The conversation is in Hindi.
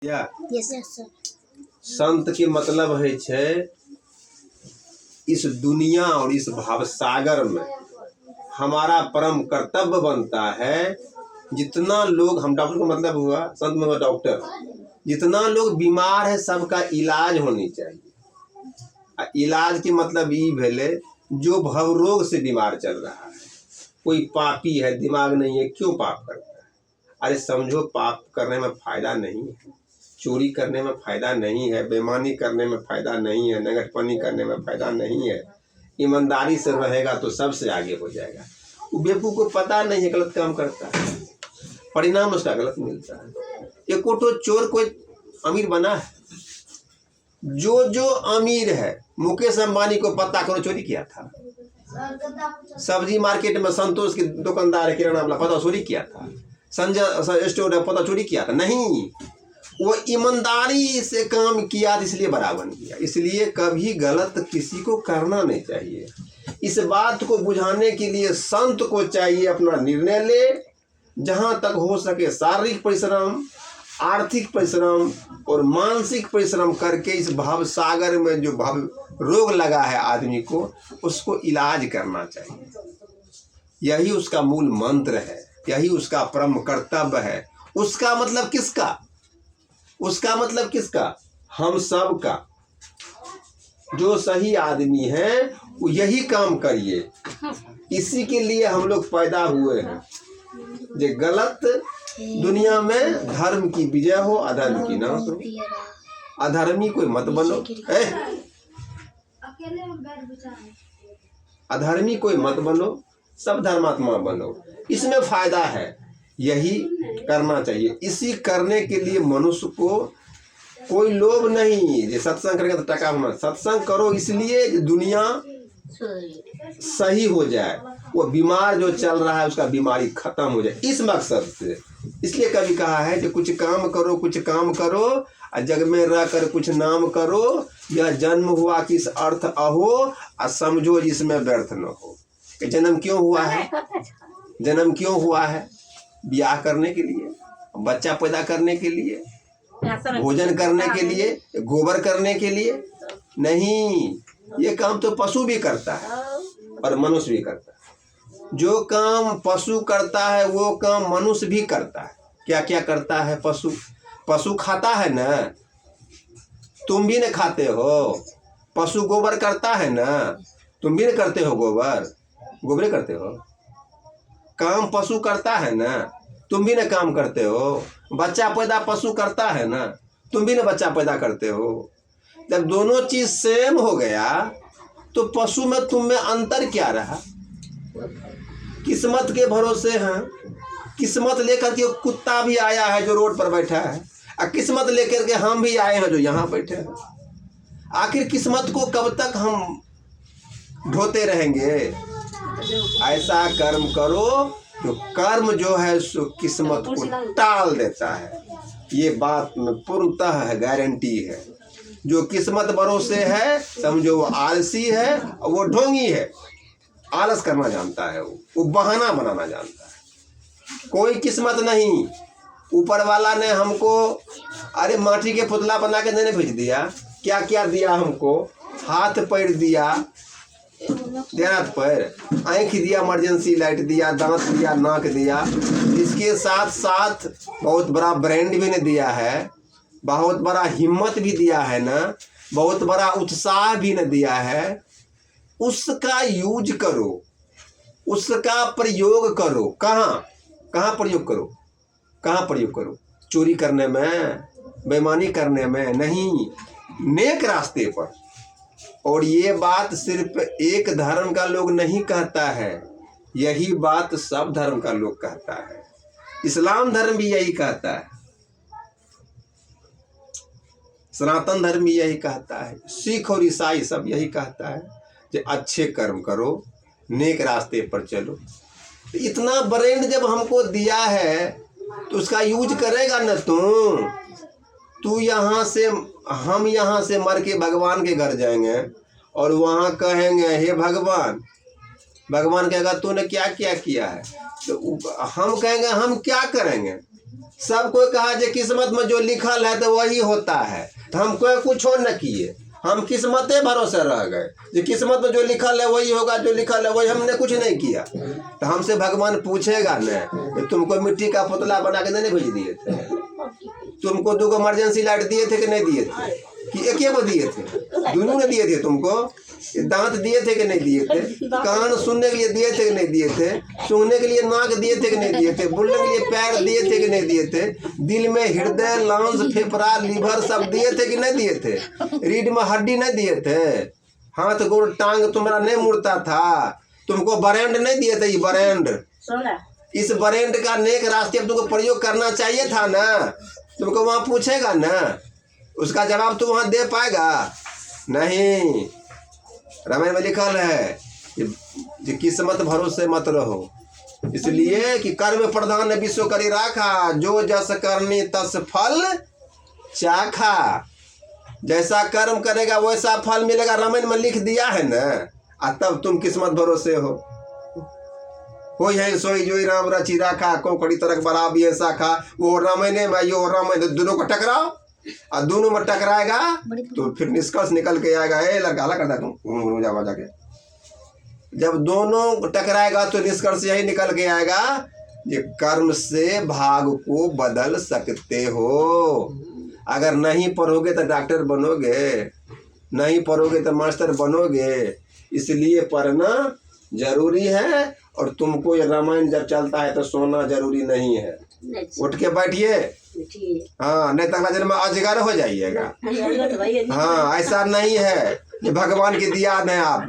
या यस सर। संत के मतलब है छे इस दुनिया और इस भावसागर में हमारा परम कर्तव्य बनता है। जितना लोग, हम डॉक्टर का मतलब हुआ, संत में हुआ डॉक्टर, जितना लोग बीमार है सबका इलाज होनी चाहिए। इलाज के मतलब ये भेले जो भवरोग से बीमार चल रहा है। कोई पापी है, दिमाग नहीं है, क्यों पाप करता है? अरे समझो, पाप करने में फायदा नहीं है, चोरी करने में फायदा नहीं है, बेईमानी करने में फायदा नहीं है, नगटपनी करने में फायदा नहीं है। ईमानदारी से रहेगा तो सबसे आगे हो जाएगा। वो बेवकूफ को पता नहीं है, गलत काम करता है, परिणाम उसका गलत मिलता है। एक तो चोर कोई अमीर बना है? जो अमीर है, मुकेश अंबानी को पता करो चोरी किया था। सब्जी मार्केट में संतोष के दुकानदार है, किराना वाला, पता चोरी किया था। संजय स्टोर है, पता चोरी किया था? नहीं, वो ईमानदारी से काम किया इसलिए बड़ा बन गया। इसलिए कभी गलत किसी को करना नहीं चाहिए। इस बात को बुझाने के लिए संत को चाहिए अपना निर्णय ले, जहाँ तक हो सके शारीरिक परिश्रम, आर्थिक परिश्रम और मानसिक परिश्रम करके इस भाव सागर में जो भाव रोग लगा है आदमी को, उसको इलाज करना चाहिए। यही उसका मूल मंत्र है, यही उसका परम कर्तव्य है। उसका मतलब किसका? उसका मतलब किसका? हम सब का। जो सही आदमी है वो यही काम करिए। इसी के लिए हम लोग पैदा हुए हैं। जो गलत दुनिया में धर्म की विजय हो, अधर्म की नाश हो। अधर्मी कोई मत बनो, अधर्मी कोई मत बनो, सब धर्मात्मा बनो। इसमें फायदा है, यही करना चाहिए। इसी करने के लिए मनुष्य को कोई लोभ नहीं। ये सत्संग करेंगे तो टका होना, सत्संग करो इसलिए दुनिया सही हो जाए, वो बीमार जो चल रहा है उसका बीमारी खत्म हो जाए, इस मकसद से। इसलिए कभी कहा है कि कुछ काम करो, कुछ काम करो, और जग में रह कर कुछ नाम करो। यह जन्म हुआ किस अर्थ अहो, और समझो जिसमें व्यर्थ न हो। कि जन्म क्यों हुआ है? जन्म क्यों हुआ है? ब्याह करने के लिए, बच्चा पैदा करने के लिए, भोजन करने के लिए, गोबर करने के लिए नहीं। ये काम तो पशु भी करता है और मनुष्य भी करता है। जो काम पशु करता है वो काम मनुष्य भी करता है। क्या क्या करता है पशु? पशु खाता है ना, तुम भी न खाते हो। पशु गोबर करता है ना, तुम भी न करते हो गोबर, गोबरे करते हो। काम पशु करता है ना, तुम भी न काम करते हो। बच्चा पैदा पशु करता है ना, तुम भी न बच्चा पैदा करते हो। जब दोनों चीज सेम हो गया तो पशु में तुम में अंतर क्या रहा? किस्मत के भरोसे हैं। किस्मत लेकर के कुत्ता भी आया है जो रोड पर बैठा है, और किस्मत लेकर के हम भी आए हैं जो यहाँ बैठे हैं। आखिर किस्मत को कब तक हम ढोते रहेंगे? ऐसा कर्म करो जो कर्म जो है सो किस्मत को टाल देता है। ये बात में पूर्णतः गारंटी है। जो किस्मत भरोसे है समझो वो आलसी है और वो ढोंगी है। आलस करना जानता है, वो बहाना बनाना जानता है। कोई किस्मत नहीं। ऊपर वाला ने हमको अरे माटी के पुतला बना के देने भेज दिया। क्या क्या दिया हमको? हाथ पैर दिया, देना पैर, आँख दिया, इमरजेंसी लाइट दिया, दांत दिया, नाक दिया। इसके साथ साथ बहुत बड़ा ब्रांड भी ने दिया है, बहुत बड़ा हिम्मत भी दिया है ना, बहुत बड़ा उत्साह भी न दिया है। उसका यूज करो, उसका प्रयोग करो। कहाँ कहाँ प्रयोग करो? कहाँ प्रयोग करो? चोरी करने में, बेईमानी करने में नहीं, नेक रास्ते पर। और ये बात सिर्फ एक धर्म का लोग नहीं कहता है, यही बात सब धर्म का लोग कहता है। इस्लाम धर्म भी यही कहता है, सनातन धर्म भी यही कहता है, सिख और ईसाई सब यही कहता है कि अच्छे कर्म करो, नेक रास्ते पर चलो। इतना ब्रांड जब हमको दिया है तो उसका यूज करेगा न तू यहाँ से, हम यहाँ से मर के भगवान के घर जाएंगे और वहाँ कहेंगे हे भगवान, भगवान कहेगा तूने क्या क्या किया है? तो हम कहेंगे हम क्या करेंगे? सब कोई कहा जो किस्मत में जो लिखल है तो वही होता है, तो हम कोई कुछ न किए, हम किस्मते भरोसे रह गए। जो किस्मत में जो लिखल है वही होगा, जो लिखल है वही, हमने कुछ नहीं किया। तो हमसे भगवान पूछेगा न, तुमको मिट्टी का पुतला बना के नहीं भेज दिए थे? तुमको 2 इमरजेंसी लाइट दिए थे कि नहीं दिए थे? कि एक को दिए थे? दोनों ने दिए थे तुमको? दांत दिए थे कि नहीं दिए थे? कान सुनने के लिए दिए थे कि नहीं दिए थे? सूंघने के लिए नाक दिए थे कि नहीं दिए थे? बोलने के लिए पैर दिए थे कि नहीं दिए थे? दिल में हृदय, लंग्स, फेफड़ा, लीवर सब दिए थे कि नहीं दिए थे? रीढ़ में हड्डी नहीं दिए थे? हाथ गोड़ टांग तुम्हारा नहीं मुड़ता था? तुमको ब्रांड नहीं दिए थे? ये ब्रांड, इस ब्रांड का नेक रास्ते तुमको प्रयोग करना चाहिए था ना। तुमको वहाँ पूछेगा ना, उसका जवाब तू वहाँ दे पाएगा नहीं। रामायण में लिखल है कि किस्मत भरोसे मत रहो, इसलिए कि कर्म प्रधान विश्व करी राखा, जो जस करनी तस फल चाखा। जैसा कर्म करेगा वैसा फल मिलेगा, रामायण में लिख दिया है ना। तब तुम किस्मत भरोसे हो है सोई जो राम रची राखा, कोकड़ी तरक बराबी है शाखा। वो रामायण में, यो रामायण, दोनों को टकराओ और दोनों में टकराएगा तो फिर निष्कर्ष निकल के आएगा। लड़का हला करता तुम जाके, जब दोनों टकराएगा तो निष्कर्ष यही निकल के आएगा, ये कर्म से भाग को बदल सकते हो। अगर नहीं पढ़ोगे तो डॉक्टर बनोगे, नहीं पढ़ोगे तो मास्टर बनोगे, इसलिए पढ़ना जरूरी है। और तुमको ये रामायण जब चलता है तो सोना जरूरी नहीं है, उठ के बैठिए। हाँ, नहीं तो अगला जन्म में अजगर हो जाइएगा। हाँ, ऐसा नहीं है कि भगवान की दिया है आप।